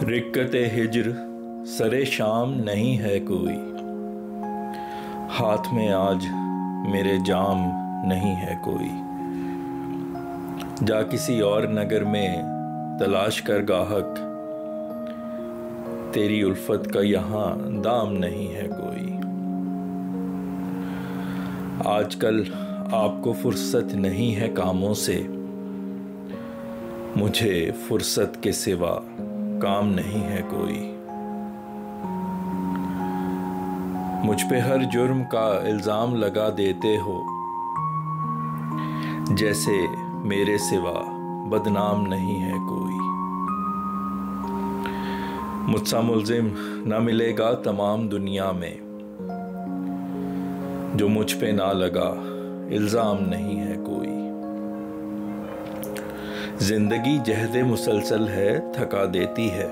रिक्कत हिज्र सरे शाम नहीं है कोई, हाथ में आज मेरे जाम नहीं है कोई। जा किसी और नगर में तलाश कर गाहक, तेरी उल्फत का यहाँ दाम नहीं है कोई। आजकल आपको फुर्सत नहीं है कामों से, मुझे फुर्सत के सिवा काम नहीं है कोई। मुझ पे हर जुर्म का इल्ज़ाम लगा देते हो, जैसे मेरे सिवा बदनाम नहीं है कोई। मुझसा मुल्जिम ना मिलेगा तमाम दुनिया में, जो मुझ पे ना लगा इल्ज़ाम नहीं है कोई। जिंदगी जहदे मुसलसल है, थका देती है,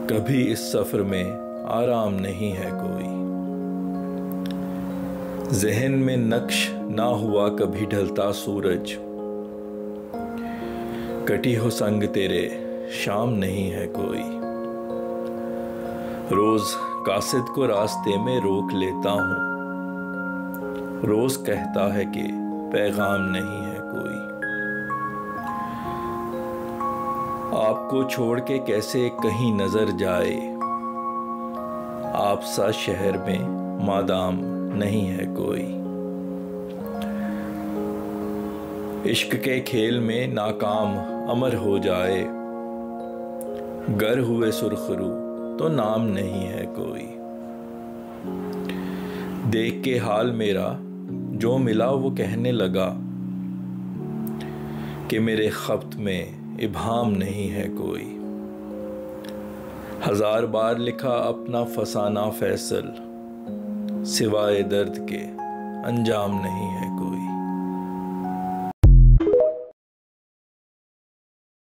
कभी इस सफ़र में आराम नहीं है कोई। ज़हन में नक्श ना हुआ कभी ढलता सूरज, कटी हो संग तेरे शाम नहीं है कोई। रोज़ कासिद को रास्ते में रोक लेता हूँ, रोज़ कहता है कि पैगाम नहीं है कोई। आपको छोड़ के कैसे कहीं नजर जाए, आप सा शहर में मादाम नहीं है कोई। इश्क के खेल में नाकाम अमर हो जाए, गर हुए सुरखरू तो नाम नहीं है कोई। देख के हाल मेरा जो मिला वो कहने लगा, कि मेरे खब्त में इब्हाम नहीं है कोई। हजार बार लिखा अपना फसाना फैसल, सिवाय दर्द के अंजाम नहीं है